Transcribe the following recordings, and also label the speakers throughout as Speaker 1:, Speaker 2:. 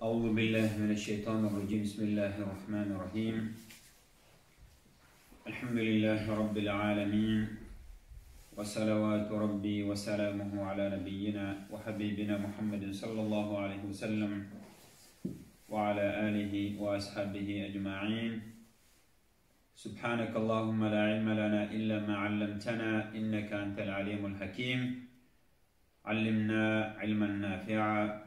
Speaker 1: أعوذ بالله من الشيطان الرجيم بسم الله الرحمن الرحيم الحمد لله رب العالمين وصلوات ربي وسلامه على نبينا وحبيبنا محمد صلى الله عليه وسلم وعلى آله وأصحابه أجمعين سبحانك اللهم لا علم لنا إلا ما علمتنا إنك أنت العليم الحكيم علمنا علما نافعا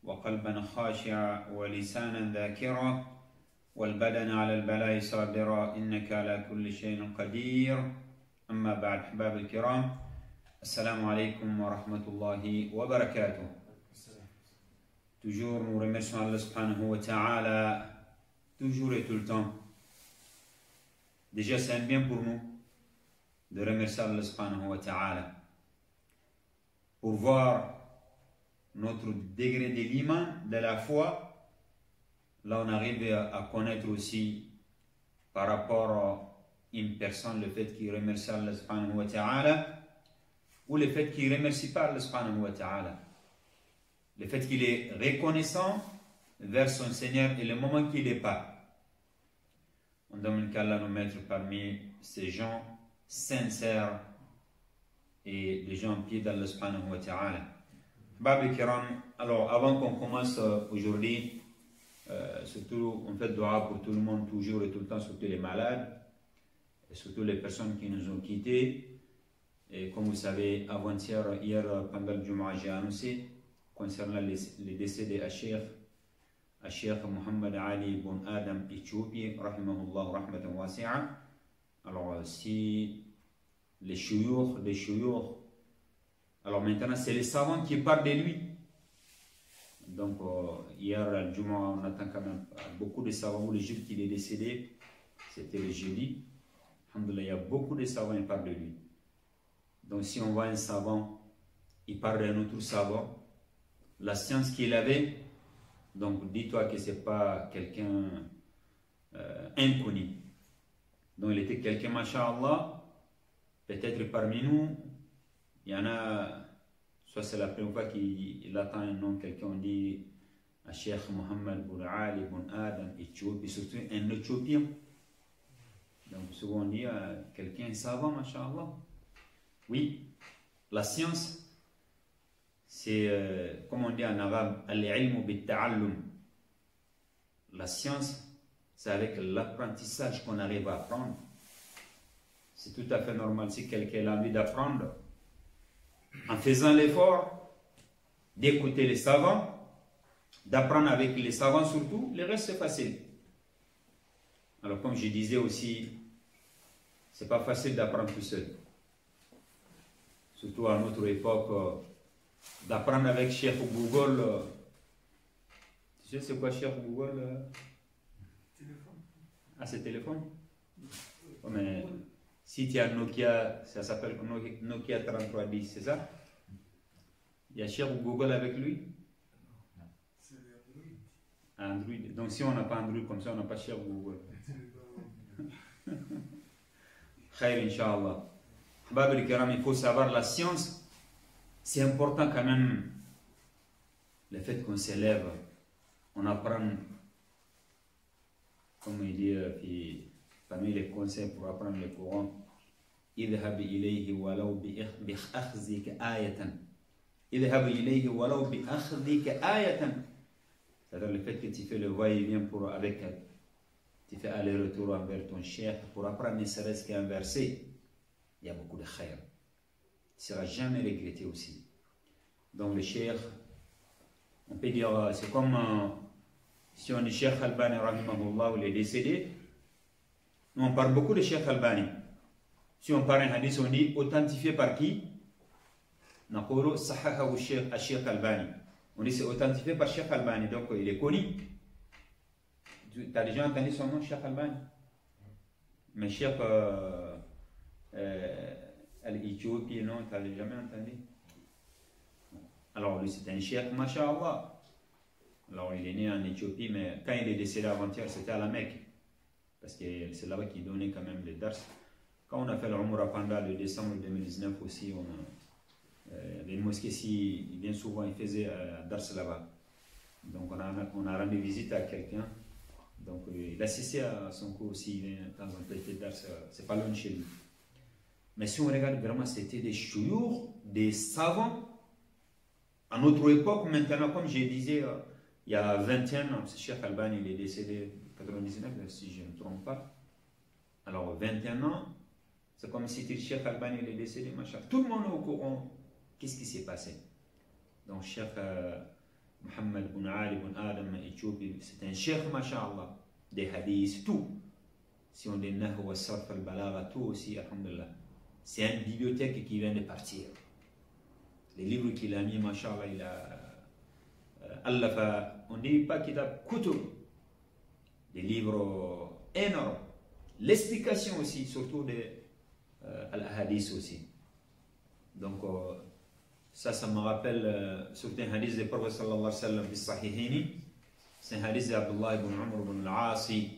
Speaker 1: وقلبا خاشعا ولسانا ذاكرا والبدن على البلاء صابرا إنك على كل شيء قدير. أما بعد أحباب الكرام السلام عليكم ورحمة الله وبركاته. Toujours nous remercions Allah subhanahu wa ta'ala toujours et tout le temps. Déjà c'est un bien pour nous de remercier Allah subhanahu wa ta'ala pour voir notre degré de l'iman, de la foi. Là on arrive à connaître aussi par rapport à une personne le fait qu'il remercie Allah subhanahu wa ta'ala ou le fait qu'il ne remercie pas Allah subhanahu wa ta'ala. Le fait qu'il est reconnaissant vers son Seigneur et le moment qu'il n'est pas. On demande qu'Allah nous mette parmi ces gens sincères et les gens pieds d'Allah subhanahu wa ta'ala. Bab Kiram, alors avant qu'on commence aujourd'hui, surtout on fait dua pour tout le monde toujours et tout le temps, surtout les malades et surtout les personnes qui nous ont quittés. Et comme vous savez, avant-hier, hier pendant le Jumu'ah, j'ai annoncé concernant les décès de Cheikh Muhammad Ali ibn Adam Éthiopie, rahimahullah rahmatan wasi'a. Alors si les shuyukh, alors maintenant c'est les savants qui parlent de lui. Donc hier al Jumu'ah, on attend quand même beaucoup de savants. Le jour qu'il est décédé, c'était le jeudi. Alhamdulillah, il y a beaucoup de savants qui parlent de lui. Donc si on voit un savant, il parle d'un autre savant, la science qu'il avait, donc dis-toi que ce n'est pas quelqu'un inconnu. Donc il était quelqu'un, masha'Allah, peut-être parmi nous, il y en a, soit c'est la première fois qu'il attend un nom, quelqu'un on dit à Cheikh Muhammad ibn Ali ibn Adam Éthiopie, surtout un Éthiopien. Donc souvent on dit à quelqu'un savant, masha'Allah. Oui, la science, c'est, comme on dit en arabe, al-ilmu bit-ta'allum. La science, c'est avec l'apprentissage qu'on arrive à apprendre. C'est tout à fait normal si quelqu'un a envie d'apprendre. En faisant l'effort d'écouter les savants, d'apprendre avec les savants surtout, le reste c'est facile. Alors comme je disais aussi, c'est pas facile d'apprendre tout seul. Surtout à notre époque, d'apprendre avec Cheikh Google. Tu sais c'est quoi Cheikh Google? Téléphone. Ah c'est téléphone? Oh, mais si tu as Nokia, ça s'appelle Nokia 3310, c'est ça? Il y a Cheikh Google avec lui? Non. C'est Android. Android. Donc si on n'a pas Android comme ça, on n'a pas Cheikh Google. Khair, Inch'Allah. Babel Kiram, il faut savoir la science, c'est important quand même. Le fait qu'on s'élève, on apprend, comme il dit parmi les conseils pour apprendre le Coran, idhab ilayhi walaw bi akhdhika ayatan. Idhab ilayhi walaw bi akhdhika ayatan. C'est-à-dire le fait que tu fais le va-et-vient pour avec, tu fais aller-retour envers ton cheikh pour apprendre ne serait-ce qu'un verset. Il y a beaucoup de khair. Il ne sera jamais regretté aussi. Donc le cheikh, on peut dire, c'est comme si on est Cheikh Albani rahimahullah, il est décédé. Nous on parle beaucoup de Cheikh Albani. Si on parle un hadith, on dit authentifié par qui? Naqulu sahahahu Cheikh Albani. On dit c'est authentifié par Cheikh Albani, donc il est connu. Tu as déjà entendu son nom, Cheikh Albani? Mais Cheikh l'Éthiopie, non, tu n'as jamais entendu? Alors lui c'est un cheikh, masha'Allah. Alors il est né en Éthiopie, mais quand il est décédé avant-hier, c'était à la Mecque. Parce que c'est là-bas qu'il donnait quand même les dars. Quand on a fait l'Umrah pendant le décembre 2019 aussi, il y avait une mosquée, bien souvent il faisait dars là-bas. Donc on a rendu visite à quelqu'un. Donc il assistait à son cours aussi, il vient dans un petit d'art, c'est pas loin de chez lui. Mais si on regarde vraiment, c'était des chouyours, des savants. À notre époque, maintenant, comme je disais, il y a 21 ans, ce Cheikh Albani, il est décédé en 99, si je ne me trompe pas. Alors 21 ans, c'est comme si le Cheikh Albani il est décédé, machin. Tout le monde est au courant. Qu'est-ce qui s'est passé? Donc Cheikh Mohammed bin Ali bin Adam Éthiopie, c'est un cheikh, masha'Allah, des hadiths, tout. Si on dit Nahu wa Sarf al-Balagha, tout aussi, alhamdulillah. C'est une bibliothèque qui vient de partir. Les livres qu'il a mis, masha'Allah, il a. Allah, on ne dit pas qu'il a kutub. Des livres énormes. L'explication aussi, surtout des al-hadiths aussi. Donc, ça me rappelle surtout un hadith du prophète sallallahu alayhi wa sallam du Sahihini. C'est un hadith d'Abdullah ibn Umar ibn al-Asi.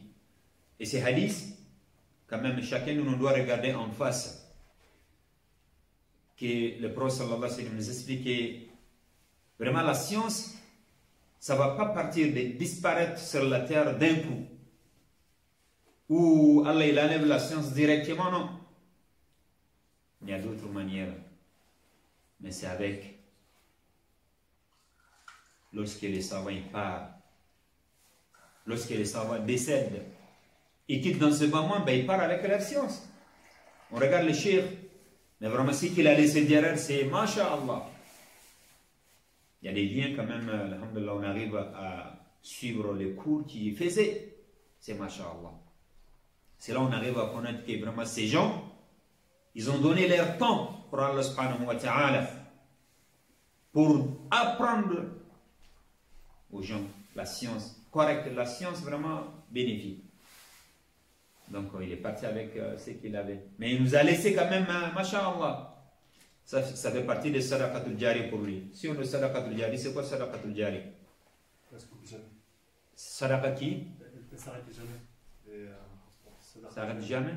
Speaker 1: Et ces hadiths, quand même, chacun de nous doit regarder en face. Que le prophète sallallahu alayhi wa sallam nous expliquait vraiment la science, ça ne va pas partir de disparaître sur la terre d'un coup. Ou Allah il enlève la science directement, non. Il y a d'autres manières. Mais c'est avec, lorsque les savants partent, lorsque les savants décèdent, ils quittent dans ce moment, ben, ils partent avec la science. On regarde le cheikh, mais vraiment ce qu'il a laissé derrière, c'est masha'Allah. Il y a des liens quand même, alhamdulillah, on arrive à suivre les cours qu'il faisait, c'est masha'Allah. C'est là on arrive à connaître que vraiment ces gens, ils ont donné leur temps pour Allah subhanahu wa ta'ala, pour apprendre aux gens la science correcte, la science vraiment bénéfique. Donc il est parti avec ce qu'il avait. Mais il nous a laissé quand même, masha'Allah. Ça fait partie de sadaqatul jari pour lui. Si on dit sadaqatul jari, c'est quoi sadaqatul jari? Sadaqa qui?
Speaker 2: Ça s'arrête jamais.
Speaker 1: Ça arrête jamais?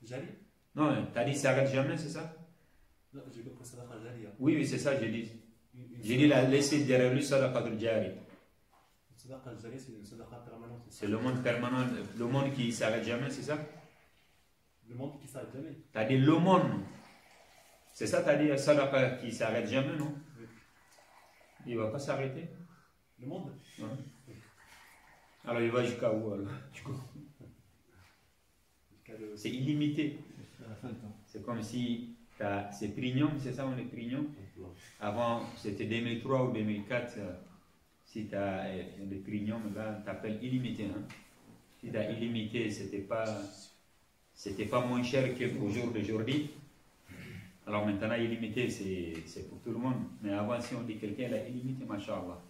Speaker 2: Jari?
Speaker 1: Non, tu as dit ça arrête jamais, c'est ça?
Speaker 2: Non, j'ai compris sadaqa jari.
Speaker 1: Oui, c'est ça, j'ai dit. J'ai dit laisser derrière lui sadaqatul jari.
Speaker 2: Sadaqa jari, c'est une sadaqa permanente.
Speaker 1: C'est le monde permanent, le monde qui ne s'arrête jamais, c'est ça?
Speaker 2: Le monde qui s'arrête jamais.
Speaker 1: Tu as dit le monde. C'est ça, tu as dit sadaqa qui ne s'arrête jamais, non?
Speaker 2: Oui.
Speaker 1: Il ne va pas s'arrêter?
Speaker 2: Le monde?
Speaker 1: Ouais. Alors il va jusqu'à où alors? C'est illimité. C'est comme si c'est Prignum, c'est ça, on est Prignum. Avant, c'était 2003 ou 2004. Si tu as le Prignum, là, tu appelles illimité. Hein? Si tu as illimité, c'était pas moins cher qu'au jour d'aujourd'hui. Alors maintenant, illimité, c'est pour tout le monde. Mais avant, si on dit quelqu'un a illimité, masha'Allah.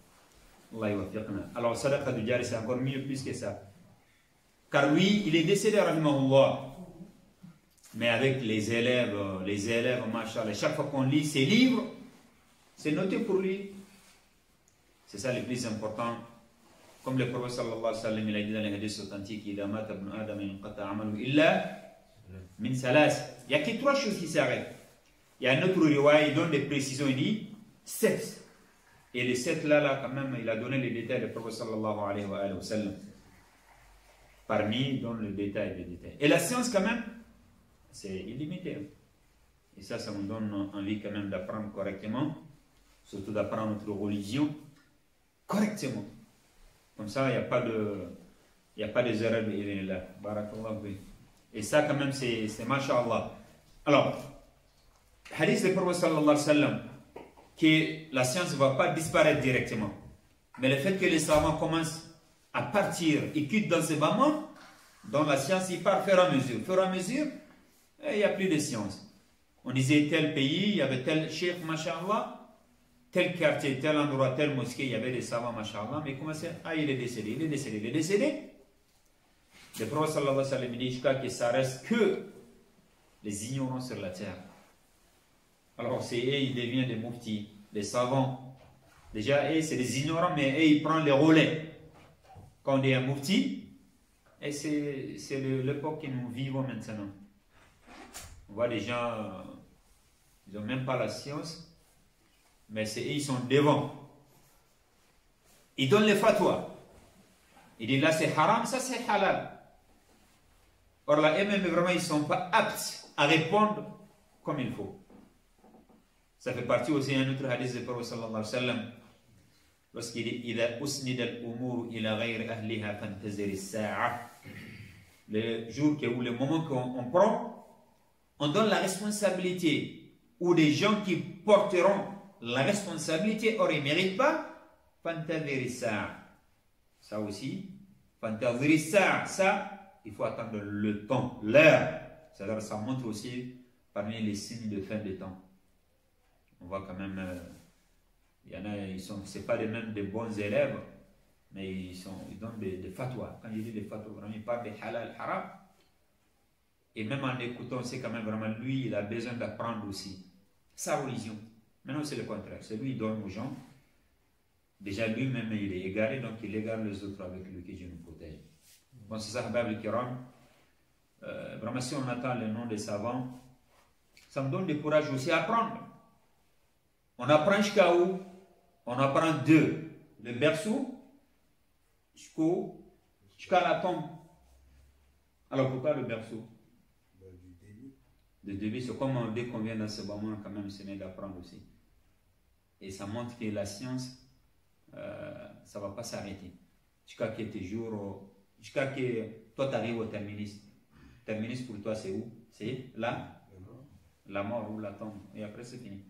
Speaker 1: Allah yuwaffiqna. Alors, sadaqa du jari, c'est encore mieux plus que ça. Car lui, il est décédé, rahimahullah. Mais avec les élèves, machallah, chaque fois qu'on lit ses livres, c'est noté pour lui. C'est ça le plus important. Comme le prophète sallallahu alayhi wa sallam, il a dit dans les hadiths authentiques, il n'y a que 3 choses qui s'arrêtent. Il y a un autre riwaya, il donne des précisions, il dit 7. Et les 7 là, quand même, il a donné les détails du prophète sallallahu alayhi wa sallam. Parmi, il donne les détails. Et la science, quand même, c'est illimité. Et ça nous donne envie quand même d'apprendre correctement, surtout d'apprendre notre religion correctement. Comme ça, il n'y a pas de erreurs là. Barakallah. Et ça, quand même, c'est masha'Allah. Alors, hadith du prophète sallallahu alayhi wa sallam, que la science ne va pas disparaître directement. Mais le fait que les savants commencent à partir et quittent dans ces moments, dans la science, il part au fur et à mesure. Au fur et à mesure, il n'y a plus de science. On disait tel pays, il y avait tel cheikh, masha'Allah, tel quartier, tel endroit, tel mosquée, il y avait des savants, masha'Allah, mais comment c'est? Ah, il est décédé. Le prophète sallallahu alayhi wa sallam dit jusqu'à que ça reste que les ignorants sur la terre. Alors c'est eux, ils deviennent des muftis, des savants. Déjà, eux, c'est des ignorants, mais eux, ils prennent les relais. Quand on est un mufti, et c'est l'époque que nous vivons maintenant. On voit des gens, ils n'ont même pas la science, mais c'est eux, ils sont devant. il donne les fatwas. Il dit là c'est haram, ça c'est halal. Or là, eux-mêmes, vraiment, ils ne sont pas aptes à répondre comme il faut. Ça fait partie aussi d'un autre hadith du Prophète sallallahu alayhi wa sallam. Lorsqu'il dit إِذَا أُسْنِدَ الْأُمُورُ إِلَى غَيْرِ أَهْلِهَا فَانْتَظِرِ السَّاعَةِ. Le jour ou le moment qu'on prend, on donne la responsabilité ou des gens qui porteront la responsabilité, or ils ne méritent pas, فَانْتَظِرِ السَّاعَةِ. Ça aussi, فَانْتَظِرِ السَّاعَةِ, ça, il faut attendre le temps, l'heure. C'est-à-dire, ça montre aussi parmi les signes de fin des temps. On voit quand même, il y en a, c'est pas les mêmes des bons élèves, mais ils donnent des fatwas. Quand je dis des fatwas, vraiment, ils parlent des halal, haram. Et même en écoutant, c'est quand même vraiment lui, il a besoin d'apprendre aussi sa religion. Maintenant, c'est le contraire. C'est lui, il donne aux gens. Déjà, lui-même, il est égaré, donc il égare les autres avec lui, que Dieu nous protège. Bon, c'est ça, Habab al-Kiram. Vraiment, si on attend le nom des savants, ça me donne du courage aussi à apprendre. On apprend jusqu'à où? On apprend de le berceau jusqu'à la tombe. Alors pourquoi le berceau? Le début, c'est comme dès qu'on vient dans ce moment, quand même, c'est d'apprendre aussi. Et ça montre que la science, ça ne va pas s'arrêter. Jusqu'à que tes jours, jusqu'à que toi tu arrives au terminus. Terminus pour toi, c'est où? C'est là, la mort ou la tombe. Et après, c'est fini.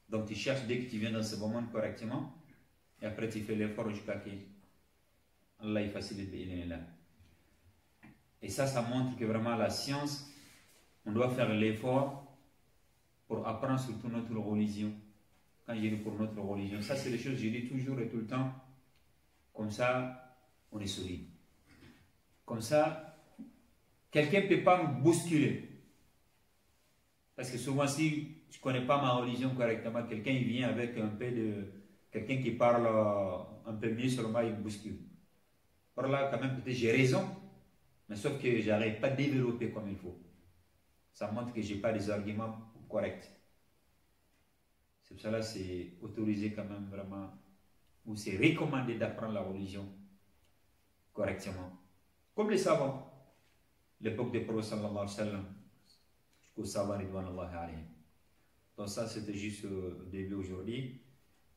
Speaker 1: Donc tu cherches dès que tu viens dans ce moment correctement, et après tu fais l'effort jusqu'à que Allah il facilite là. Et ça montre que vraiment la science, on doit faire l'effort pour apprendre surtout notre religion. Quand je dis pour notre religion, ça c'est les choses que je dis toujours et tout le temps. Comme ça, on est solide. Comme ça, quelqu'un ne peut pas me bousculer. Parce que souvent, si je ne connais pas ma religion correctement, quelqu'un il vient avec un peu de... Quelqu'un qui parle un peu mieux sur moi, il me bouscule. Par là, quand même, peut-être j'ai raison, mais sauf que je n'arrive pas à développer comme il faut. Ça montre que je n'ai pas des arguments corrects. C'est pour cela que c'est autorisé quand même vraiment, ou c'est recommandé d'apprendre la religion correctement. Comme les savants, l'époque des prophètes sallallahu alayhi wa sallam, jusqu'aux savants ridwanullahi alayhim. Donc ça c'était juste au début aujourd'hui,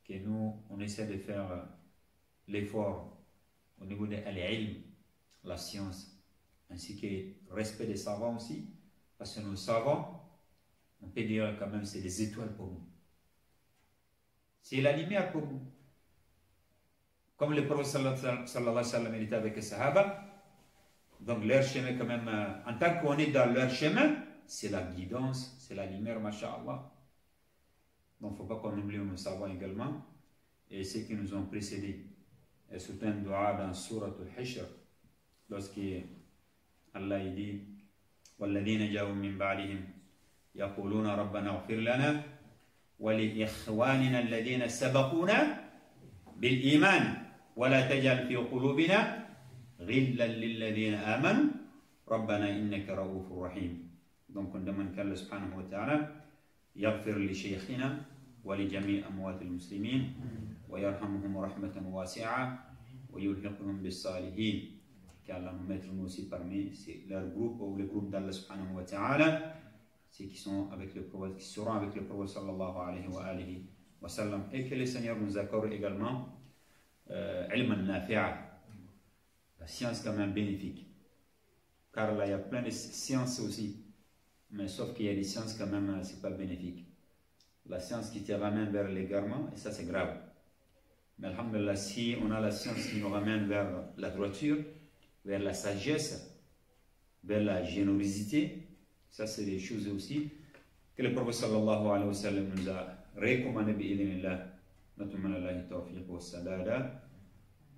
Speaker 1: que nous on essaie de faire l'effort au niveau de l'ilm, la science, ainsi que le respect des savants aussi, parce que nos savants, on peut dire quand même c'est des étoiles pour nous. C'est la lumière pour nous. Comme le prophète sallallahu alayhi wa sallam était avec les sahaba, donc leur chemin quand même, en tant qu'on est dans leur chemin, c'est la guidance, c'est la lumière, masha'Allah. Donc il ne faut pas qu'on oublie nos savants également, et ceux qui nous ont précédés. Et c'est un dua dans Surat al-Hishr, lorsqu'Allah dit وَالَّذِينَ جَاءُوا مِنْ بَعْدِهِمْ يَقُولُونَ رَبَّنَا اغْفِرْ لَنَا وَلِإِخْوَانِنَا الَّذِينَ سَبَقُونَا بِالْإِيمَانِ وَلَا تَجْعَلْ فِي قُلُوبِنَا غِلًّا لِلَّذِينَ آمَنُوا رَبَّنَا إِنَّكَ رَءُوفٌ رَحِيمٌ. Donc on demande qu'Allah subhanahu wa ta'ala يغفر لشيخنا ولجميع أموات المسلمين ويرحمهم رحمة واسعة ويلحقهم بالصالحين. Qu'Allah nous mette nous aussi parmi leur groupe ou le groupe d'Allah subhanahu wa ta'ala, ceux qui sont avec le prophète, qui seront avec le prophète sallallahu alayhi wa sallam, et que le Seigneur nous accorde également ilm al-nafi'a, la science quand même bénéfique, car là il y a plein de sciences aussi, mais sauf qu'il y a des sciences quand même c'est pas bénéfique. La science qui te ramène vers l'égarement, et ça c'est grave. Mais alhamdulillah, si on a la science qui nous ramène vers la droiture, vers la sagesse, vers la générosité, ça c'est des choses aussi que le prophète sallallahu alayhi wa sallam nous a recommandé bi'idhnillah. Natmana Allahi tawfiq wa sadada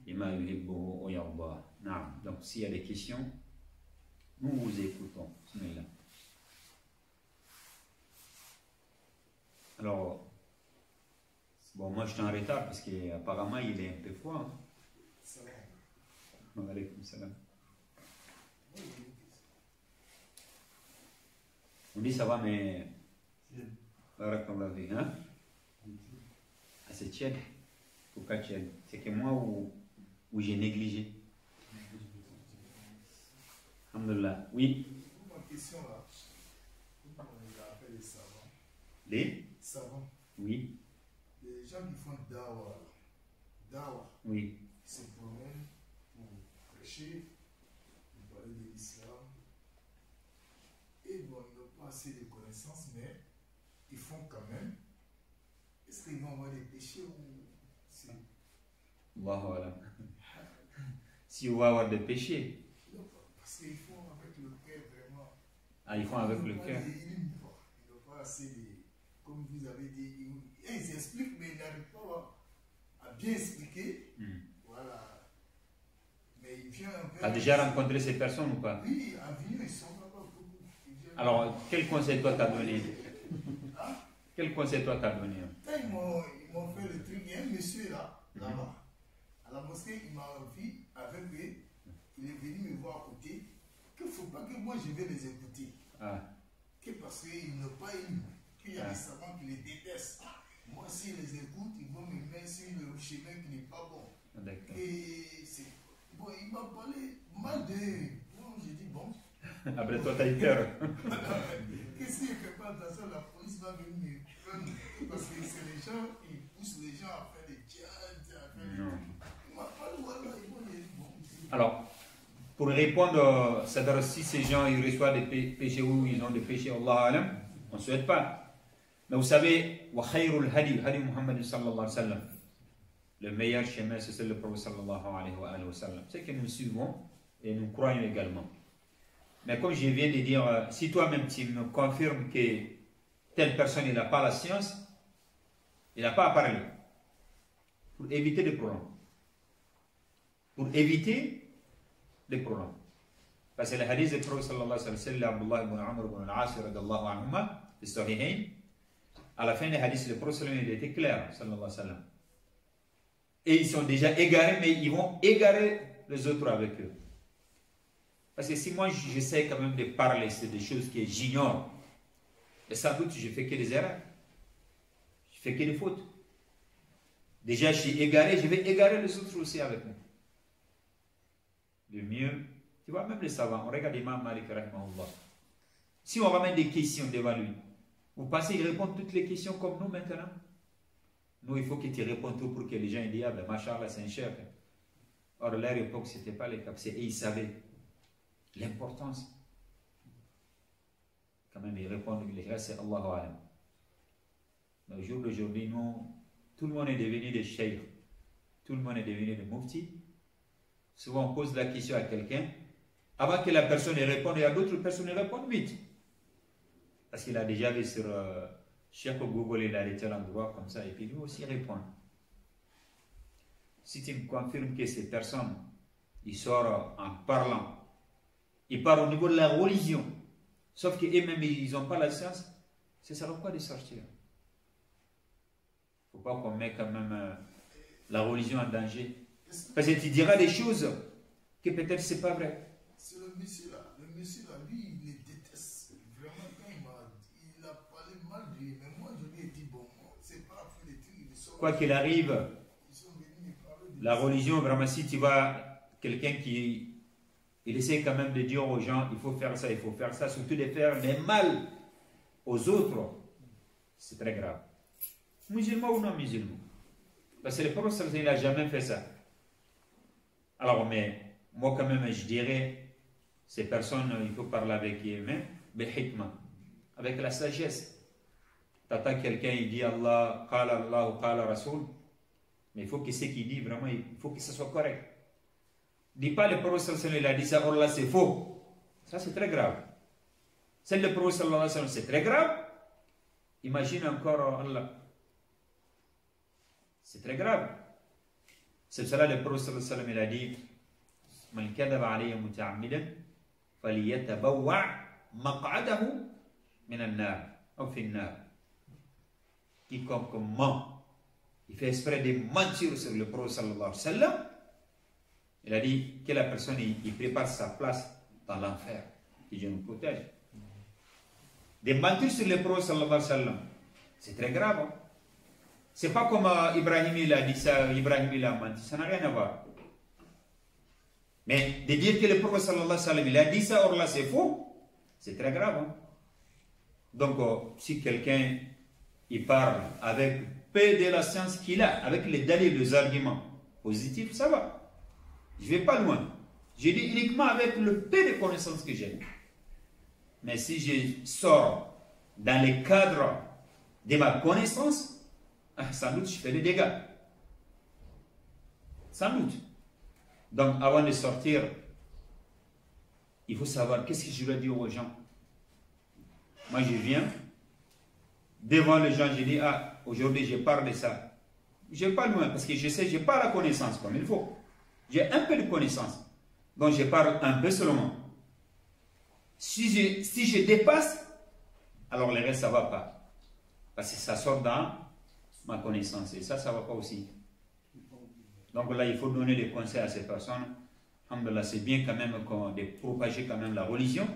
Speaker 1: lima yuhibbuhu wa yardah. Naam. Donc s'il y a des questions, nous vous écoutons. Bismillah. Alors, bon, moi je suis en retard parce qu'apparemment il est un peu froid. Wa alaykum salam. On dit ça va, mais. Barakallah fi, hein? Ah, c'est tiède. Pourquoi tu as dit? C'est que moi ou j'ai négligé? Alhamdulillah. Oui.
Speaker 3: Ma question là, comment on appelle les savants?
Speaker 1: Les
Speaker 3: Savants.
Speaker 1: Oui.
Speaker 3: Les gens qui font dawa,
Speaker 1: Oui.
Speaker 3: qui se promènent pour prêcher, pour parler de l'islam. Et bon, ils n'ont pas assez de connaissances, mais ils font quand même. Est-ce qu'ils vont avoir des péchés ou c'est...
Speaker 1: Allahu alam. Si on va avoir des péchés.
Speaker 3: Non, parce qu'ils font avec le cœur vraiment.
Speaker 1: Ah, ils font avec le cœur.
Speaker 3: Ils n'ont pas assez de... Comme vous avez dit, ils expliquent, mais ils n'arrivent pas à bien expliquer. Voilà. Mais il vient un peu...
Speaker 1: Tu as déjà rencontré ces personnes ou pas?
Speaker 3: Oui, à venir, ils sont là-bas beaucoup.
Speaker 1: Alors, quel conseil toi t'as donné?
Speaker 3: Hein?
Speaker 1: Quel conseil toi t'as donné?
Speaker 3: Quand ils m'ont fait le truc, il y a un monsieur là-bas. À la mosquée, il m'a vu avec eux. Il est venu me voir à côté. Qu'il ne faut pas que moi je vais les écouter.
Speaker 1: Ah.
Speaker 3: Que parce qu'ils n'ont pas eu. Qu'il y a des savants qui les détestent. Moi, s'ils les écoutent, ils vont me mettre sur le chemin qui n'est pas bon.
Speaker 1: D'accord.
Speaker 3: Et c'est... Bon, il m'a parlé mal de... Bon, j'ai dit bon.
Speaker 1: Après toi, t'as eu peur.
Speaker 3: Qu'est-ce qu'il ne fait pas attention, la police va venir me prendre. Parce que c'est les gens, ils poussent les gens à faire des djihad, à faire des...
Speaker 1: Non.
Speaker 3: Il m'a parlé, voilà, ils vont les... Bon.
Speaker 1: Alors, pour répondre, c'est-à-dire si ces gens ils reçoivent des péchés ou ils ont des péchés, Allah alam, on ne souhaite pas. Mais vous savez, wa khayrul hadi, hadi Muhammad sallallahu alayhi wa sallam. Le meilleur chemin, c'est le prophète sallallahu alayhi wa sallam. C'est que nous suivons et nous croyons également. Mais comme je viens de dire, si toi-même tu me confirmes que telle personne n'a pas la science, il n'a pas à parler. Pour éviter des problèmes. Pour éviter des problèmes. Parce que le hadith du prophète sallallahu alayhi wa sallam, Abdullah ibn Amr ibn al-As radiyallahu anhuma, le sahihain, à la fin du hadith, le prophète il était clair, sallallahu alayhi wa sallam. Et ils sont déjà égarés, mais ils vont égarer les autres avec eux. Parce que si moi j'essaie quand même de parler, c'est des choses que j'ignore. Et sans doute, je fais que des erreurs. Je fais que des fautes. Déjà, je suis égaré, je vais égarer les autres aussi avec moi. Le mieux, tu vois, même les savants, on regarde Imam Malik, rahimahullah. Si on ramène des questions devant lui, vous pensez qu'il répond toutes les questions comme nous maintenant? Nous, il faut que tu répondes tout pour que les gens disent, ah ben, machallah, c'est un chef. Or, à leur époque, ce n'était pas le cas. Et ils savaient l'importance. Quand même, ils répondent, les gars, c'est Allahu alam. Mais au jour d'aujourd'hui, nous, tout le monde est devenu des cheikhs. Tout le monde est devenu des muftis. Souvent, on pose la question à quelqu'un. Avant que la personne réponde, il y a d'autres personnes qui répondent vite. Parce qu'il a déjà vu sur chaque Google, il a été à l'endroit comme ça, et puis lui aussi répond. Si tu me confirmes que ces personnes, ils sortent en parlant, ils parlent au niveau de la religion, sauf qu'eux-mêmes, ils n'ont pas la science, c'est ça quoi de sortir? Il ne faut pas qu'on mette quand même la religion en danger. Parce que tu diras des choses que peut-être ce n'est pas vrai.
Speaker 3: C'est le monsieur là, lui, il les déteste. Vraiment, quand il a parlé mal de lui, mais moi je lui ai dit, bon, c'est pas après les trucs, ils sont...
Speaker 1: Quoi qu'il arrive,
Speaker 3: Ils sont venus me parler de
Speaker 1: la religion, vraiment, si tu vois quelqu'un qui... Il essaie quand même de dire aux gens, il faut faire ça, surtout de faire le mal aux autres, c'est très grave. Musulman ou non musulman? Parce que le prophète, il n'a jamais fait ça. Alors, mais moi quand même, je dirais, ces personnes, il faut parler avec eux-mêmes, avec la sagesse. Tu attends quelqu'un, il dit Allah, ou Qala Rasoul, mais il faut que ce qu'il dit, vraiment, il faut que ce soit correct. Dis pas le prophète, il a dit ça, or là c'est faux. Ça c'est très grave. C'est le prophète, c'est très grave. Imagine encore Allah. C'est très grave. C'est cela le prophète il a dit Man kadaba alayya muta'ammidan falyatabawwa maq'adahu min an-nar ou fi an-nar. Quiconque ment, il fait exprès de mentir sur le prophète sallallahu alayhi wa sallam. Il a dit que la personne il prépare sa place dans l'enfer. Que Dieu nous protège. De mentir sur le prophète sallallahu alayhi wa sallam, c'est très grave. Hein? C'est pas comme Ibrahim il a dit ça, Ibrahim il a menti, ça n'a rien à voir. Mais de dire que le prophète sallallahu alayhi wa sallam il a dit ça, or là c'est faux, c'est très grave. Hein? Donc si quelqu'un il parle avec peu de la science qu'il a, avec les dalils, les arguments positifs, ça va. Je vais pas loin. Je dis uniquement avec le peu de connaissances que j'ai. Mais si je sors dans le cadre de ma connaissance, sans doute je fais des dégâts. Sans doute. Donc avant de sortir, il faut savoir qu'est-ce que je dois dire aux gens. Moi je viens, devant les gens, je dis, ah, aujourd'hui je parle de ça. Je vais pas loin parce que je sais, je n'ai pas la connaissance comme il faut. J'ai un peu de connaissance. Donc je parle un peu seulement. Si je dépasse, alors le reste, ça ne va pas. Parce que ça sort dans ma connaissance. Et ça ne va pas aussi. Donc là, il faut donner des conseils à ces personnes. Alhamdulillah, c'est bien quand même de propager quand même la religion.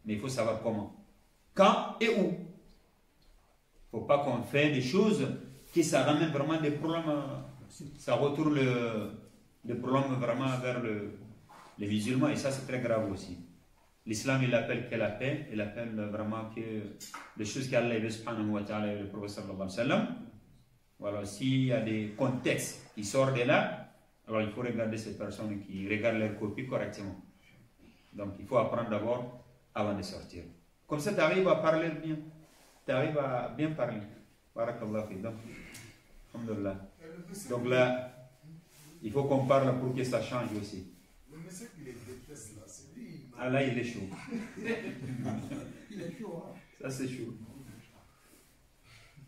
Speaker 1: Mais il faut savoir comment. Quand et où. Il ne faut pas qu'on fait des choses qui ça ramène vraiment des problèmes. Ça retourne le problème vraiment vers les musulmans. Et ça, c'est très grave aussi. L'islam, il appelle que la paix, il appelle vraiment que les choses qu'Allah subhanahu wa ta'ala et le prophète sallallahu alayhi wa sallam. Voilà, s'il y a des contextes qui sortent de là, alors il faut regarder ces personnes qui regardent leur copie correctement. Donc il faut apprendre d'abord avant de sortir. Comme ça, tu arrives à parler bien. Tu arrives à bien parler. Barakallah fi. Donc, alhamdulillah. Donc là, il faut qu'on parle pour que ça change aussi.
Speaker 3: Le monsieur qui les déteste là, c'est lui.
Speaker 1: Ah là, il est chaud.
Speaker 3: Il est chaud, hein.
Speaker 1: Ça, c'est chaud.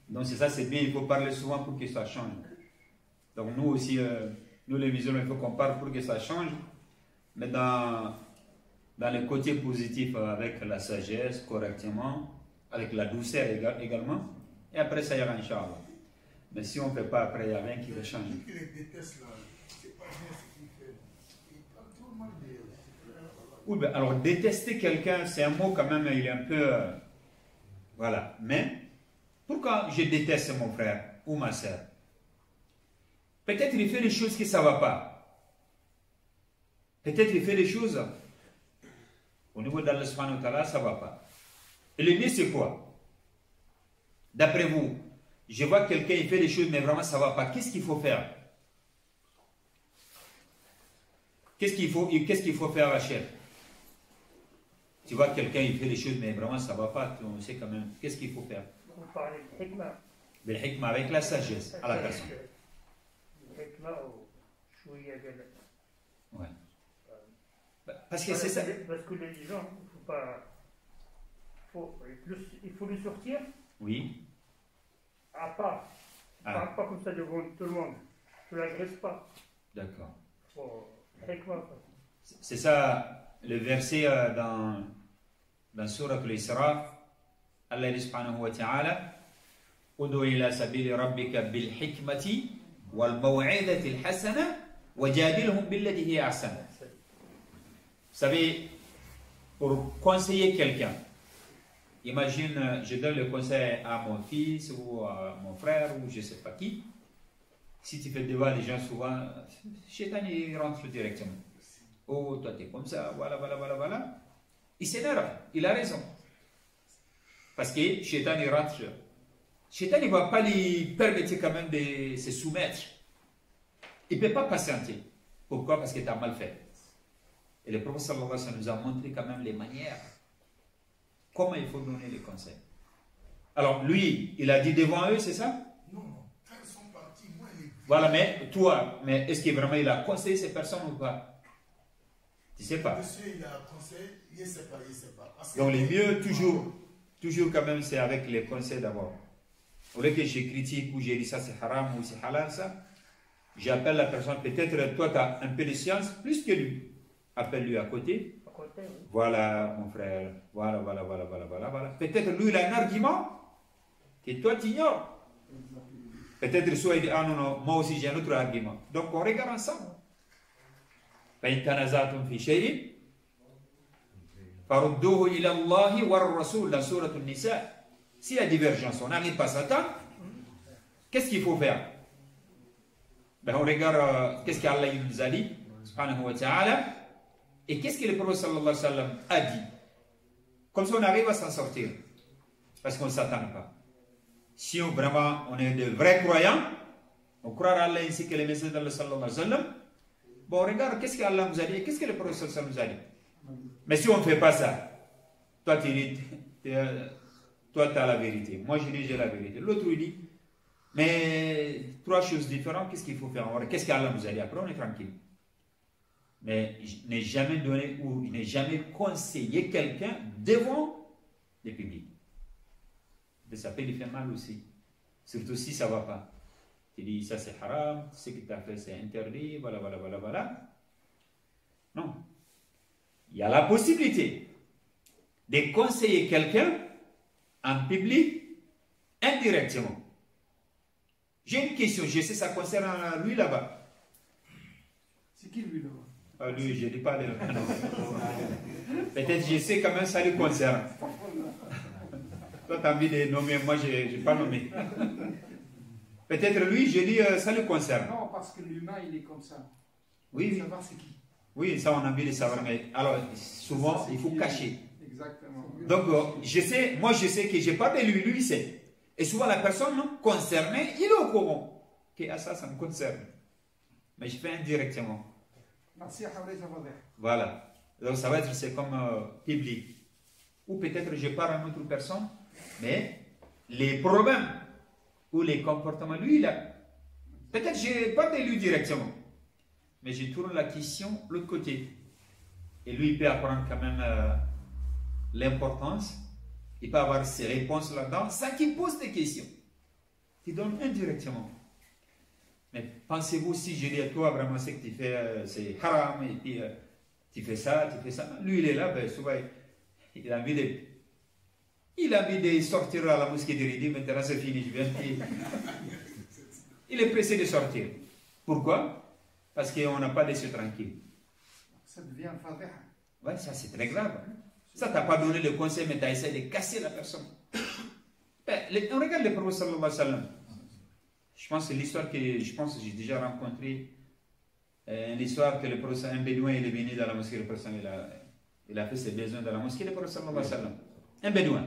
Speaker 1: Donc, c'est ça, c'est bien. Il faut parler souvent pour que ça change. Donc, nous aussi, nous les musulmans, il faut qu'on parle pour que ça change. Mais dans le côté positif, avec la sagesse, correctement, avec la douceur également. Et après, ça ira, Inch'Allah. Mais si on ne fait pas, après, il n'y a rien qui va changer.
Speaker 3: Celui qui les déteste là, c'est pas bien ce qu'il fait. Il parle trop mal des frères.
Speaker 1: Oui, ben, alors détester quelqu'un, c'est un mot quand même, il est un peu... voilà. Mais, pourquoi je déteste mon frère ou ma soeur? Peut-être il fait des choses que ça ne va pas. Peut-être il fait des choses au niveau d'Allah subhanahu wa ta'ala, ça ne va pas. Et le mieux, c'est quoi? D'après vous, je vois quelqu'un, il fait des choses, mais vraiment, ça ne va pas. Qu'est-ce qu'il faut faire? Qu'est-ce qu'il faut faire, Rachel? Tu vois quelqu'un, il fait des choses, mais vraiment, ça ne va pas. On sait quand même. Qu'est-ce qu'il faut faire?
Speaker 4: Vous parlez de hikmah.
Speaker 1: Le hikmah, avec la sagesse à la personne.
Speaker 4: Le hikmah ou chouïa de
Speaker 1: Ouais. Parce que c'est ça.
Speaker 4: Parce que les gens, il ne faut pas. Il faut lui sortir
Speaker 1: Oui.
Speaker 4: à part.
Speaker 1: Ah.
Speaker 4: Parle pas comme ça devant tout le monde. Tu ne l'agresses pas.
Speaker 1: D'accord.
Speaker 4: Hikmah.
Speaker 1: C'est ça le verset dans Surat al-Isra. Allah dit subhanahu wa ta'ala Udu ila sabili rabbika bil hikmati wal maw'idati al hasana wajadilhum billati hiya ahsan. Vous savez, pour conseiller quelqu'un, imagine, je donne le conseil à mon fils ou à mon frère ou je ne sais pas qui. Si tu fais devant les gens souvent, Shaitan il rentre directement. Oh, toi tu es comme ça, voilà. Il s'énerve, il a raison. Parce que Shaitan il rentre. Shaitan ne va pas lui permettre quand même de se soumettre. Il ne peut pas patienter. Pourquoi? Parce que tu as mal fait. Et le prophète sallallahu alayhi wa sallam nous a montré quand même les manières. Comment il faut donner les conseils. Alors lui, il a dit devant eux, c'est ça?
Speaker 3: Non, quand ils sont partis, moi, il est...
Speaker 1: Voilà, mais toi, est-ce que vraiment il a conseillé ces personnes ou pas? Tu ne sais pas.
Speaker 3: Monsieur, il a conseillé, il ne sait pas.
Speaker 1: Donc le mieux, toujours quand même, c'est avec les conseils d'abord. Au lieu que je critique ou je dis ça c'est haram ou c'est halal, ça, j'appelle la personne, peut-être toi tu as un peu de science plus que lui. Appelle-lui à côté.
Speaker 4: Oui.
Speaker 1: Voilà mon frère, voilà. Peut-être lui il a un argument que toi tu ignores. Peut-être soit il dit, ah non, moi aussi j'ai un autre argument. Donc on regarde ensemble. فإن تنازعتم في شيء فردوه إلى الله والرسول dans Sourate An-Nisa. S'il y a divergence, on n'arrive pas à s'attendre. qu'est-ce qu'il faut faire? Ben, on regarde qu'est-ce qu'Allah nous a dit, subhanahu wa ta'ala, et qu'est-ce que le prophète sallallahu alayhi wa sallam a dit. Comme ça, on arrive à s'en sortir. Parce qu'on ne s'attend pas. Si vraiment on est de vrais croyants, on croit à Allah ainsi que les messages d'Allah sallallahu alayhi wa sallam, bon, regarde qu'est-ce qu'Allah nous a dit et qu'est-ce que le prophète sallallahu alayhi wa sallam nous a dit. Mais si on ne fait pas ça, toi tu dis, toi tu as la vérité, moi je dis j'ai la vérité, l'autre il dit, mais trois choses différentes, qu'est-ce qu'il faut faire? Qu'est-ce qu'Allah nous a dit? Après on est tranquille. Mais il n'est jamais donné ou il n'est jamais conseillé quelqu'un devant les publics. Ça peut lui faire mal aussi, surtout si ça ne va pas. Tu dis ça c'est haram, ce que tu as fait c'est interdit, voilà, voilà, voilà, voilà. Non. Il y a la possibilité de conseiller quelqu'un en public indirectement. J'ai une question, je sais ça concerne lui là-bas.
Speaker 4: C'est qui lui là-bas?
Speaker 1: Lui, je ne dis pas de peut-être je sais quand même ça lui concerne. Toi, tu as envie de nommer, moi, je n'ai pas nommé. Peut-être lui, je dis, ça le concerne.
Speaker 4: Non, parce que l'humain, il est comme ça.
Speaker 1: Oui, oui.
Speaker 4: Savoir c'est qui.
Speaker 1: Oui, ça, on a envie de savoir. Mais alors, souvent, il faut cacher.
Speaker 4: Exactement.
Speaker 1: Donc, je sais, moi, je sais que je parle de lui, lui, il sait. Et souvent, la personne concernée, il est au courant que ça me concerne. Mais je fais indirectement. Voilà. Donc, ça va être, c'est comme public. Ou peut-être je parle à une autre personne, mais les problèmes ou les comportements, lui, il a. Peut-être je parle de lui directement, mais je tourne la question de l'autre côté. Et lui, il peut apprendre quand même l'importance, il peut avoir ses réponses là-dedans, sans qu'il pose des questions. Il donne indirectement. Mais pensez-vous, si je dis à toi, vraiment, ce que tu fais, c'est haram, et puis tu fais ça. Lui, il est là, ben, souvent, il a envie de sortir à la mosquée de Ridi, maintenant c'est fini, je viens. Il est pressé de sortir. Pourquoi? Parce qu'on n'a pas laissé tranquille.
Speaker 4: Ça devient un fadiha.
Speaker 1: Oui, ça c'est très grave. Ça t'a pas donné le conseil, mais tu as essayé de casser la personne. On regarde le prophète sallallahu alayhi wa sallam. Je pense que c'est l'histoire que j'ai déjà rencontré. L'histoire que le prophète, un bédouin, il est venu dans la mosquée, le prophète, il a fait ses besoins dans la mosquée, le prophète sallallahu alayhi wa sallam. Un bédouin.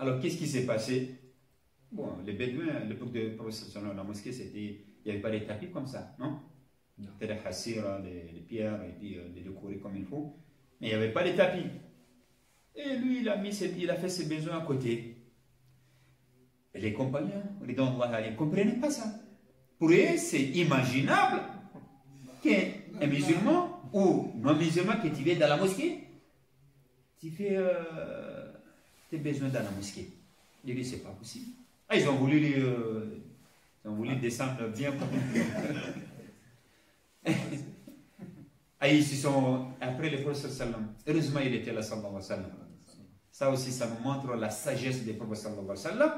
Speaker 1: Alors, qu'est-ce qui s'est passé? Bon, les bédouins, à l'époque du prophète sallallahu alayhi wa sallam, la mosquée, il n'y avait pas des tapis comme ça, non? C'était des hassira, des pierres, et puis des décorés comme il faut. Mais il n'y avait pas de tapis. Et lui, il a fait ses besoins à côté. Et les compagnons, ils ne comprenaient pas ça. Pour eux, c'est imaginable qu'un musulman ou non-musulman que tu viens dans la mosquée, tu fais tes besoins dans la mosquée. Il dit, c'est pas possible. Ah, ils ont voulu descendre bien comme ah, ils se sont, après le prophète sallam, heureusement il était là sallallahu alayhi wa sallam. Ça aussi, ça nous montre la sagesse des prophètes sallallahu alayhi wa sallam.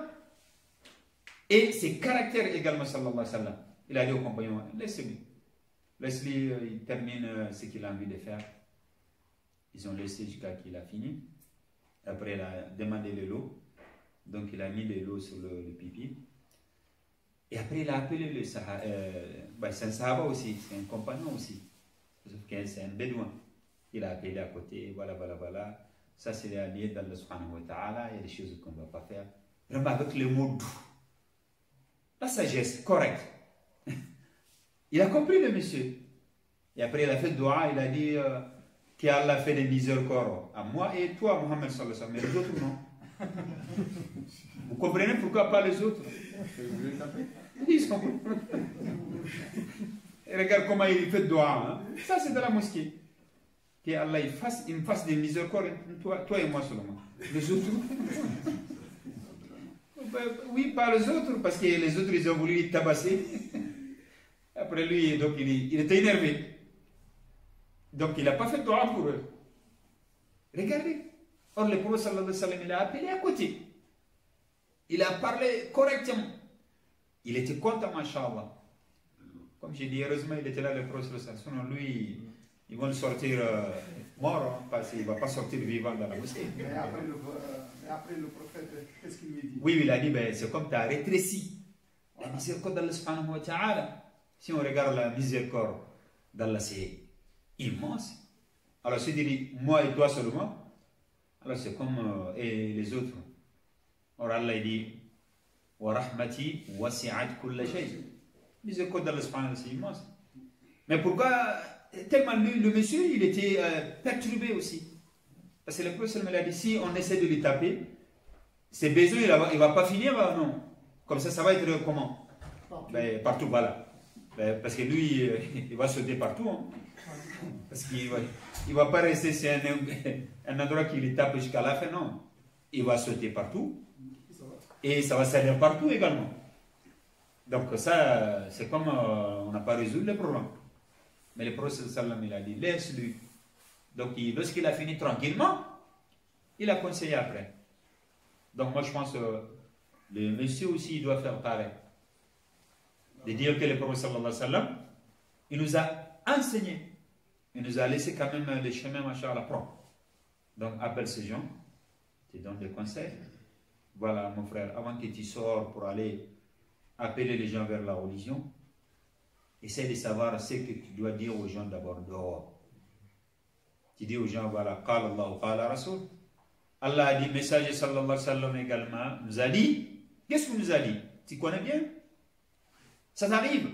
Speaker 1: Et ses caractères également sallallahu alayhi wa sallam. Il a dit aux compagnons, laisse-lui, il termine ce qu'il a envie de faire. Ils ont laissé jusqu'à qu'il a fini. Après, il a demandé de l'eau. Donc, il a mis de l'eau sur le pipi. Et après, il a appelé le Sahaba. C'est un Sahaba aussi, c'est un compagnon aussi. Sauf que c'est un bédouin. Il a appelé à côté, voilà. Ça, c'est lié dans le subhanahu wa ta'ala. Il y a des choses qu'on ne va pas faire. Vraiment, avec le mot doux. La sagesse, correcte. Il a compris le monsieur. Et après, il a fait dua, il a dit qu'Allah fait des miséricordes à moi et toi, Mohammed sallallahu alayhi wa sallam, mais les autres non. Vous comprenez pourquoi pas les autres? Ils sont. Et regarde comment il fait dua. Hein? Ça, c'est de la mosquée. Qu'Allah il me fasse des miséricordes, toi et moi seulement. Les autres. Oui, pas les autres, parce que les autres, ils ont voulu le tabasser. Après lui, donc il était énervé. Donc il n'a pas fait dua pour eux. Regardez. Or, le prophète sallallahu alayhi wa sallam, il a appelé à côté. Il a parlé correctement. Il était content, mashallah. Comme j'ai dit, heureusement, il était là, le prophète sallallahu alayhi wa sallam. Sinon, lui, ils vont le sortir mort, hein, parce qu'il ne va pas sortir vivant dans la mosquée.
Speaker 4: Mais
Speaker 3: après le prophète, qu'est-ce qu'il lui dit?
Speaker 1: Oui, il a dit, ben, c'est comme tu as rétréci. La miséricorde d'Allah subhanahu wa ta'ala. Si on regarde la miséricorde d'Allah, c'est immense. Alors, si tu dis, moi et toi seulement, alors c'est comme et les autres. Alors, Allah il dit, wa rahmati wasi'at kulla shay. Miséricorde d'Allah subhanahu wa ta'ala, c'est immense. Mais pourquoi? Tellement le monsieur, il était perturbé aussi. Parce que le prophète m'a dit, si on essaie de lui taper, ses besoins, il ne va pas finir, non. Comme ça va être comment? Ben, partout, voilà. Ben, parce que lui, il va sauter partout. Hein. Parce qu'il ne va pas rester sur un endroit qui le tape jusqu'à la fin, non. Il va sauter partout. Et ça va salir partout également. Donc ça, c'est comme on n'a pas résolu le problème. Mais le prophète sallam, il a dit, laisse-lui. Donc lorsqu'il a fini tranquillement, il a conseillé après. Donc moi je pense que le monsieur aussi il doit faire pareil. De dire que le prophète sallallahu alayhi wa sallam, il nous a enseigné. Il nous a laissé quand même les chemins machin à la prendre. Donc appelle ces gens, tu donnes des conseils. Voilà mon frère, avant que tu sors pour aller appeler les gens vers la religion, essaie de savoir ce que tu dois dire aux gens d'abord dehors. Tu dis aux gens, voilà, qala Allah, qala Rasul. Allah a dit, messager sallallahu alayhi wa sallam également, nous a dit, qu'est-ce qu'il nous a dit? Tu connais bien? Ça t'arrive.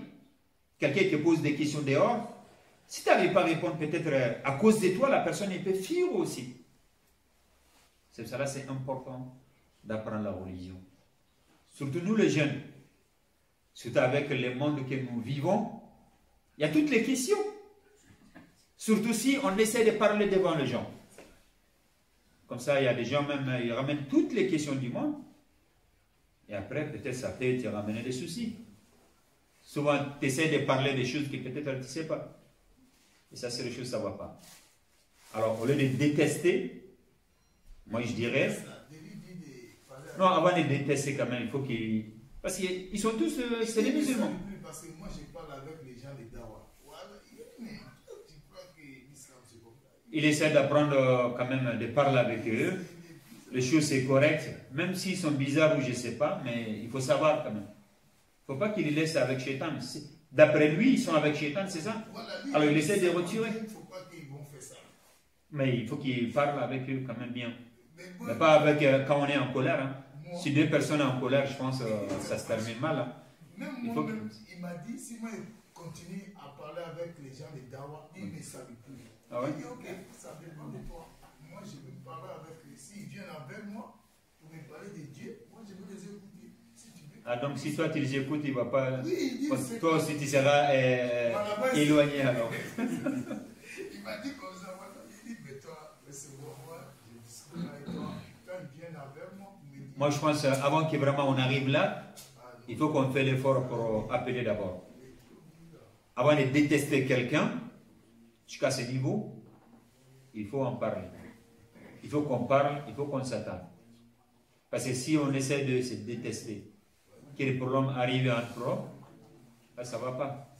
Speaker 1: Quelqu'un te pose des questions dehors. Si tu n'arrives pas à répondre, peut-être à cause de toi, la personne elle peut fuir aussi. C'est pour cela que c'est important d'apprendre la religion. Surtout nous les jeunes. Surtout avec le monde que nous vivons, il y a toutes les questions. Surtout si on essaie de parler devant les gens. Comme ça, il y a des gens même, ils ramènent toutes les questions du monde. Et après, peut-être ça peut te ramener des soucis. Souvent, tu essaies de parler des choses que peut-être tu ne sais pas. Et ça, c'est des choses que ça ne va pas. Alors, au lieu de détester, moi je dirais... Non, avant de détester quand même, il faut qu'ils... Parce qu'ils sont tous... c'est des musulmans.
Speaker 3: Parce que moi, je parle avec les gens de Dawa.
Speaker 1: Il essaie d'apprendre quand même de parler avec eux. Les choses, c'est correct. Même s'ils sont bizarres ou je ne sais pas, mais il faut savoir quand même. Il ne faut pas qu'il les laisse avec Shaitan. D'après lui, ils sont avec Shaitan, c'est ça? Alors il essaie de retirer.
Speaker 3: Il ne faut pas qu'ils vont faire ça.
Speaker 1: Mais il faut qu'il parle avec eux quand même bien. Mais pas avec quand on est en colère. Hein. Si deux personnes sont en colère, je pense que ça se termine mal. Hein.
Speaker 3: Même moi-même, il m'a dit, si moi je continue à parler avec les gens de Dawa, ils ne savent plus.
Speaker 1: Ah ouais?
Speaker 3: Il dit, ok, ça dépend de toi. Moi, je veux parler avec eux. S'ils viennent avec moi pour me parler de Dieu, moi, je veux les écouter. Si tu veux.
Speaker 1: Ah, donc si toi tu les écoutes, il ne va pas...
Speaker 3: Oui, il dit,
Speaker 1: Parce que toi aussi tu seras éloigné alors.
Speaker 3: Il m'a dit comme ça, voilà. Il dit, mais toi, recevoir-moi, je discute avec toi. Quand ils viennent avec moi, il me dit...
Speaker 1: Moi je pense avant que vraiment on arrive là, il faut qu'on fasse l'effort pour appeler d'abord. Avant de détester quelqu'un, jusqu'à ce niveau, il faut en parler. Il faut qu'on parle, il faut qu'on s'attende. Parce que si on essaie de se détester, que les problèmes arrivent entre eux, ça ne va pas.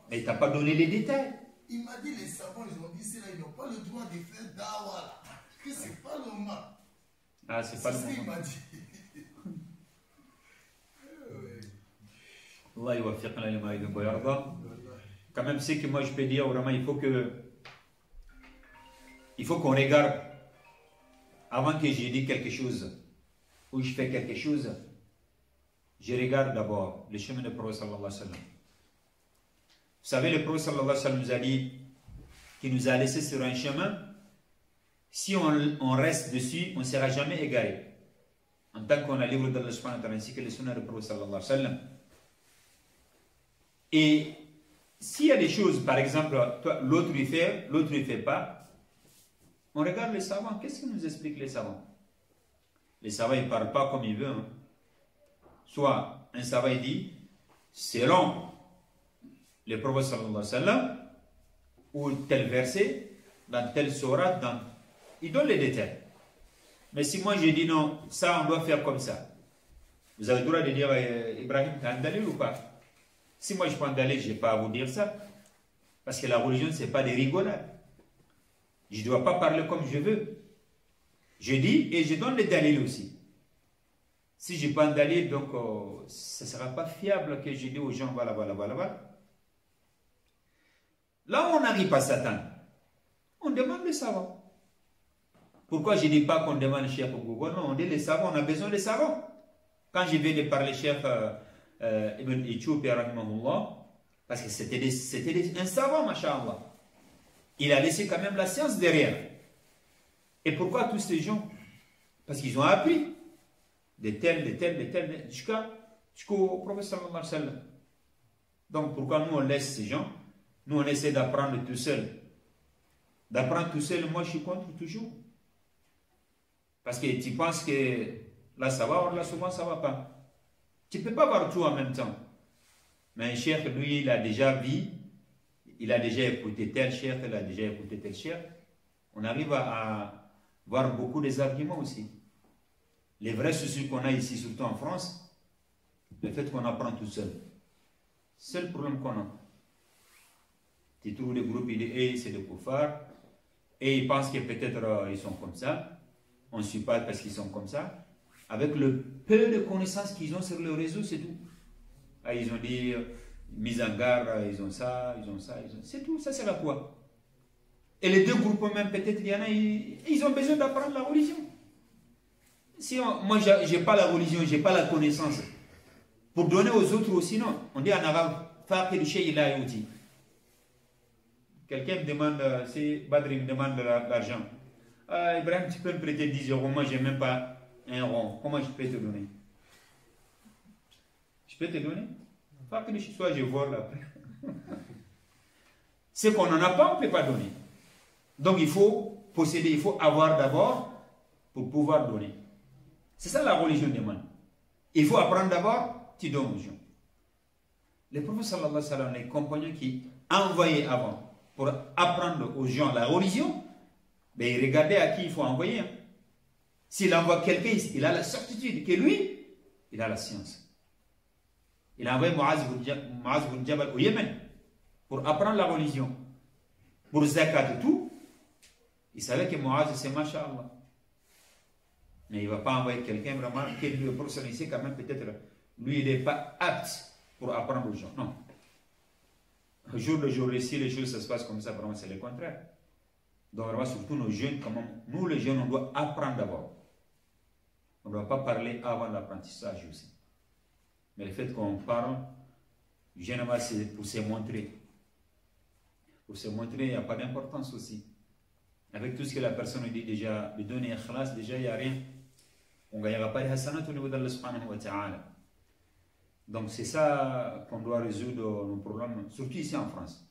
Speaker 1: Mais il ne t'a pas donné les détails.
Speaker 3: Il m'a dit, les savants, ils ont dit, c'est là, ils n'ont pas le droit de faire dawa. Que ce n'est pas le moment.
Speaker 1: Ah, c'est pas le
Speaker 3: C'est ce qu'il
Speaker 1: moment.
Speaker 3: m'a dit.
Speaker 1: Allah il va faire quand même, c'est que moi je peux dire vraiment, il faut qu'on regarde avant que je dise quelque chose ou je fais quelque chose, je regarde d'abord le chemin du prophète sallallahu alayhi wa sallam. Vous savez, le prophète sallallahu alayhi wa sallam nous a dit qu'il nous a laissé sur un chemin. Si on reste dessus, on ne sera jamais égaré. En tant qu'on a le livre d'Allah subhanahu wa ta'ala ainsi que le sunna du prophète sallallahu alayhi wa sallam. Et s'il y a des choses, par exemple, l'autre il fait, l'autre ne fait pas, on regarde les savants. Qu'est-ce qu'ils nous expliquent les savants? Les savants, ils ne parlent pas comme ils veulent. Hein. Soit un savant il dit, selon le prophète sallallahu alayhi wa sallam, ou tel verset, dans tel sourate, il donne les détails. Mais si moi je dis non, ça on doit faire comme ça, vous avez le droit de dire, Ibrahim, tu as un dalil ou pas? Si moi je prends un dalil, je n'ai pas à vous dire ça. Parce que la religion, ce n'est pas des rigolades. Je ne dois pas parler comme je veux. Je dis et je donne les dalils aussi. Si je n'ai pas un dalil, donc ce ne sera pas fiable que je dis aux gens, voilà, voilà, voilà, voilà. Là où on n'arrive pas Satan, on demande les savants. Pourquoi je ne dis pas qu'on demande le chef au Google? Non, on dit les savants, on a besoin des savants. Quand je vais de parler chef Ibn Éthiopie, parce que c'était un savant, masha'Allah. Il a laissé quand même la science derrière. Et pourquoi tous ces gens? Parce qu'ils ont appris de tels, jusqu'au professeur sallallahu alayhi wa sallam. Donc pourquoi nous on laisse ces gens? Nous on essaie d'apprendre tout seul. D'apprendre tout seul, moi je suis contre toujours. Parce que tu penses que là ça va, or là souvent ça ne va pas. Tu ne peux pas voir tout en même temps. Mais un cheikh, lui, il a déjà vu, il a déjà écouté tel cheikh, il a déjà écouté tel cheikh. On arrive à voir beaucoup des arguments aussi. Les vrais soucis qu'on a ici, surtout en France, le fait qu'on apprend tout seul. C'est le problème qu'on a. Tu trouves des groupes, ils disent, hey, c'est des koufars, et ils pensent que peut-être ils sont comme ça. On ne suit pas parce qu'ils sont comme ça. Avec le peu de connaissances qu'ils ont sur le réseau, c'est tout. Ah, ils ont dit, mise en garde, ils ont ça, ils ont ça, c'est tout, ça sert à quoi? Et les deux groupes même, peut-être, il y en a, ils ont besoin d'apprendre la religion. Si moi, je n'ai pas la religion, je n'ai pas la connaissance. Pour donner aux autres aussi, non. On dit en arabe, faqir shay'ila yuti. Quelqu'un me demande, si Badri me demande de l'argent. Ah, Ibrahim, tu peux me prêter 10 euros, moi je n'ai même pas un rond. Comment je peux te donner? Je peux te donner? Faqir shay'ila, soit je vole après. Ce qu'on n'en a pas, on ne peut pas donner. Donc il faut posséder, il faut avoir d'abord pour pouvoir donner. C'est ça la religion demande. Il faut apprendre d'abord, tu donnes aux gens. Le prophète sallallahu alayhi wa sallam, les compagnons qui envoyaient avant pour apprendre aux gens la religion, mais il regardait à qui il faut envoyer. Hein. S'il envoie quelqu'un, il a la certitude que lui, il a la science. Il a envoyé Muaz ibn Jabal au Yémen pour apprendre la religion. Pour zakat et tout, il savait que Muaz c'est masha'Allah. Mais il ne va pas envoyer quelqu'un vraiment que le professeur ici, quand même, peut-être, lui, il n'est pas apte pour apprendre aux gens. Non. Un jour le jour, si les choses se passent comme ça, vraiment, c'est le contraire. Donc, vraiment, surtout nos jeunes, comment, nous, les jeunes, on doit apprendre d'abord. On ne doit pas parler avant l'apprentissage aussi. Mais le fait qu'on parle, généralement, c'est pour se montrer. Pour se montrer, il n'y a pas d'importance aussi. Avec tout ce que la personne dit déjà, de donner ikhlas, déjà, il n'y a rien. On ne gagnera pas les hasanat au niveau d'Allah subhanahu wa ta'ala. Donc c'est ça qu'on doit résoudre nos problèmes, surtout ici en France.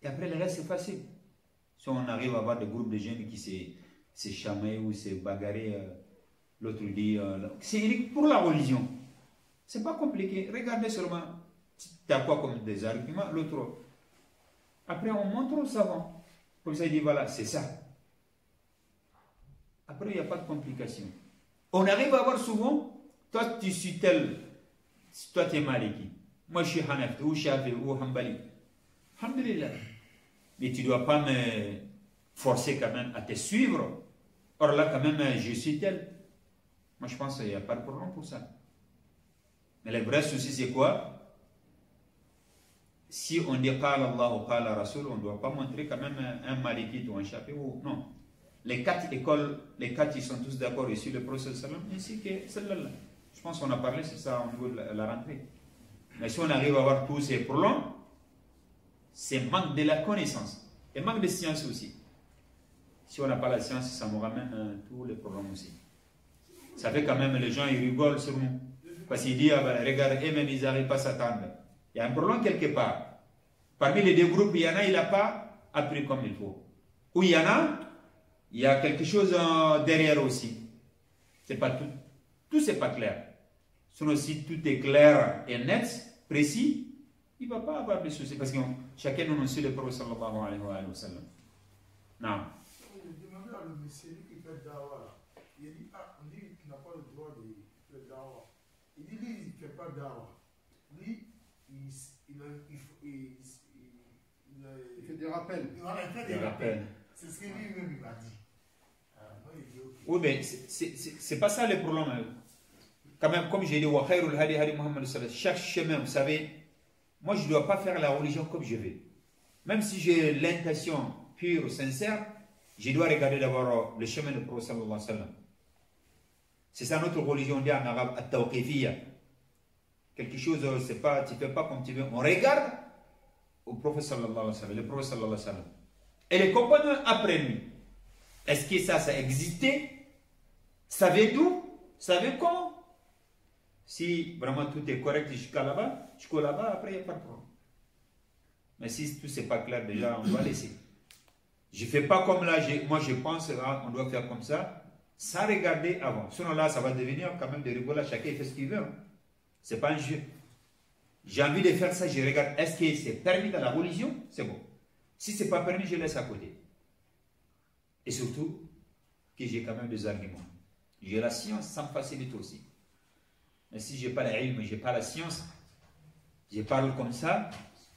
Speaker 1: Et après le reste c'est facile. Si on arrive à avoir des groupes de jeunes qui se chamaillent ou se bagarrent, l'autre dit, c'est unique pour la religion. C'est pas compliqué. Regardez seulement, tu as quoi comme des arguments, l'autre. Après on montre au savant. Comme ça il dit voilà, c'est ça. Après il n'y a pas de complication. On arrive à voir souvent, toi tu suis tel, toi tu es Maliki, moi je suis Hanafi, ou Shafi, ou Hanbali. Alhamdulillah. Mais tu ne dois pas me forcer quand même à te suivre. Or là quand même je suis tel. Moi je pense qu'il n'y a pas de problème pour ça. Mais le vrai souci c'est quoi? Si on dit Qala Allah ou Qala Rasul, on ne doit pas montrer quand même un Maliki ou un Shafi ou non. Les quatre écoles, les quatre, ils sont tous d'accord ici, le prophète sallam, ainsi que celle-là. Je pense qu'on a parlé, c'est ça au niveau de la rentrée. Mais si on arrive à avoir tous ces problèmes, c'est manque de la connaissance et manque de science aussi. Si on n'a pas la science, ça nous ramène tous les problèmes aussi. Ça fait quand même, les gens, ils rigolent sur nous. Parce qu'ils disent, ah ben, regarde, eux-mêmes, ils n'arrivent pas à s'attendre. Il y a un problème quelque part. Parmi les deux groupes, il y en a, il n'a pas appris comme il faut. Ou il y en a, il y a quelque chose derrière aussi. C'est pas tout. Tout c'est pas clair. Sinon, si tout est clair et net, précis, il ne va pas avoir de soucis. Parce que chacun nous suit le prophète sallallahu alayhi wa sallam. Non.
Speaker 3: Je demandais à le monsieur qui fait dawa. Il dit, ah, on dit qu'il n'a pas le droit de faire dawa. Il dit, lui, il ne fait pas dawa. Lui, il fait des rappels.
Speaker 2: Il fait des
Speaker 3: Voilà, il fait des rappels. C'est ce que lui-même m'a dit. Moi, il dit ok.
Speaker 1: Oui, mais c'est pas ça le problème. Quand même, comme j'ai dit, wa khairul hadi hadi Muhammad sallallahu alayhi wa sallam, chaque chemin, vous savez, moi je ne dois pas faire la religion comme je veux. Même si j'ai l'intention pure, sincère, je dois regarder d'abord le chemin du prophète sallallahu alayhi wa sallam. C'est ça notre religion, on dit en arabe, at-tawqifiyya. Quelque chose, c'est pas, tu fais pas comme tu veux. On regarde au prophète sallallahu alayhi wa sallam, le prophète sallallahu alayhi wa sallam. Et les compagnons après lui. Est-ce que ça existait? Savez d'où? Savez comment? Si vraiment tout est correct jusqu'à là-bas, après il n'y a pas de problème. Mais si tout c'est pas clair déjà, on doit laisser. Je ne fais pas comme là, moi je pense, on doit faire comme ça, sans regarder avant. Sinon là, ça va devenir quand même des rigoles, chacun fait ce qu'il veut. Hein. Ce n'est pas un jeu. J'ai envie de faire ça, je regarde, est-ce que c'est permis dans la religion? C'est bon. Si ce n'est pas permis, je laisse à côté. Et surtout, que j'ai quand même des arguments. J'ai la science, ça me facilite aussi. Mais si je n'ai pas la ilm, je n'ai pas la science, je parle comme ça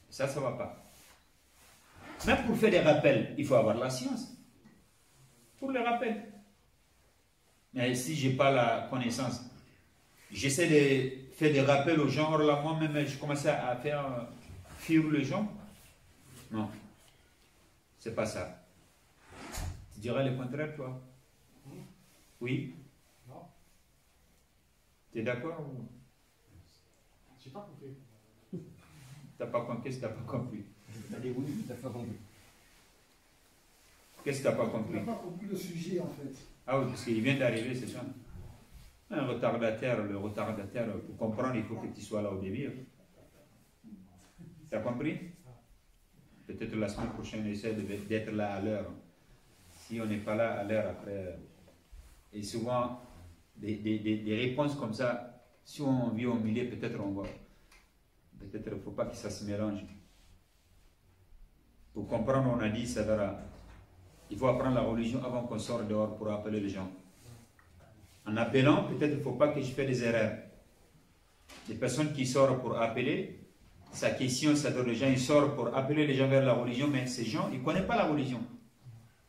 Speaker 1: ne va pas. Même pour faire des rappels, il faut avoir la science. Pour les rappels. Mais si je n'ai pas la connaissance, j'essaie de faire des rappels aux gens, or là, moi-même, je commençais à faire fuir les gens. Non. C'est pas ça. Tu dirais le contraire, toi? Oui?
Speaker 2: Non.
Speaker 1: Tu es d'accord ou...
Speaker 2: J'ai pas compris.
Speaker 1: T'as pas compris? Qu'est-ce que tu n'as pas compris?
Speaker 5: T'as dit oui, tu n'as pas compris.
Speaker 1: Qu'est-ce que tu n'as pas
Speaker 6: On
Speaker 1: compris?
Speaker 6: n'a pas compris le sujet en fait.
Speaker 1: Ah oui, parce qu'il vient d'arriver, c'est ça. Un retardataire, le retardataire, pour comprendre, il faut que tu sois là au début. Tu as compris? Peut-être la semaine prochaine, essaie d'être là à l'heure. Si on n'est pas là à l'heure après. Et souvent, des réponses comme ça, si on vit au milieu, peut-être on va. Peut-être il ne faut pas que ça se mélange. Pour comprendre, on a dit, ça verra. Il faut apprendre la religion avant qu'on sorte dehors pour appeler les gens. En appelant, peut-être il ne faut pas que je fasse des erreurs. Les personnes qui sortent pour appeler, sa question, ça donne les gens, ils sortent pour appeler les gens vers la religion, mais ces gens, ils ne connaissent pas la religion.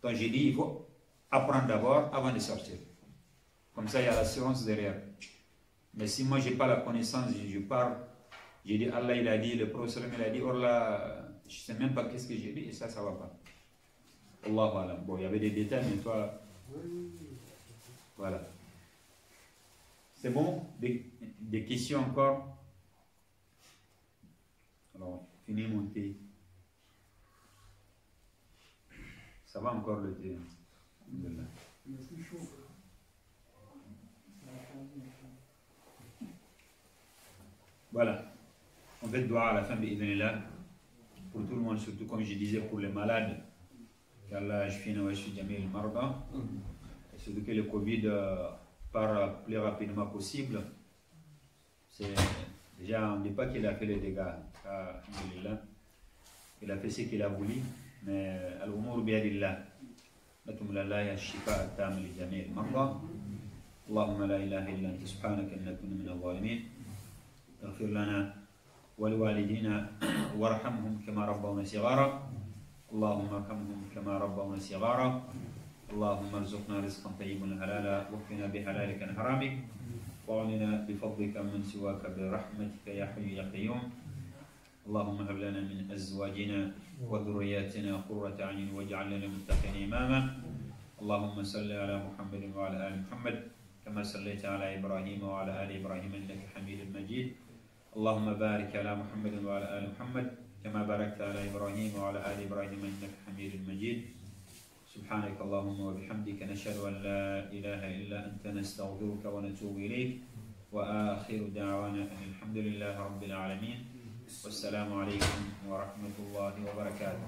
Speaker 1: Donc j'ai dit, il faut apprendre d'abord avant de sortir. Comme ça, il y a l'assurance derrière. Mais si moi, je n'ai pas la connaissance, je parle, j'ai dit, Allah, il a dit, le prophète, il a dit, or là, je ne sais même pas qu'est-ce que j'ai dit, et ça ne va pas. Allah, voilà. Bon, il y avait des détails, mais toi, voilà. C'est bon? Des questions encore? Alors, finis mon thé. Ça va encore le thé? Alhamdulillah.
Speaker 6: Il est plus chaud.
Speaker 1: Voilà. On fait doigt à la fin, bi'idhnillah, pour tout le monde, surtout comme je disais, pour les malades. qu'Allah yashfina wa yashfi jami' al-marda. Et surtout que le Covid part plus rapidement possible. C'est déjà, on ne dit pas qu'il a fait les dégâts. Alhamdulillah. Il a fait ce qu'il a voulu. Mais al-umur biyadillah. نتمنى الله الشفاء التام لجميع المرضى. اللهم لا اله الا انت سبحانك انا كنا من الظالمين. اغفر لنا ولوالدينا وارحمهم كما ربونا صغارا. اللهم ارحمهم كما ربونا صغارا. اللهم ارزقنا رزقا طيبا حلالا واكفنا بحلالك عن حرامك واغننا بفضلك من سواك برحمتك يا حي يا قيوم. اللهم هب لنا من ازواجنا وذرياتنا قرة أعين واجعل لنا للمتقين إماما. اللهم صل على محمد وعلى آل محمد كما صليت على إبراهيم وعلى آل إبراهيم إنك حميد مجيد. اللهم بارك على محمد وعلى آل محمد كما باركت على إبراهيم وعلى آل إبراهيم إنك حميد مجيد. سبحانك اللهم وبحمدك نشهد أن لا إله إلا أنت نستغفرك ونتوب إليك. وآخر دعوانا أن الحمد لله رب العالمين. والسلام عليكم ورحمة الله وبركاته.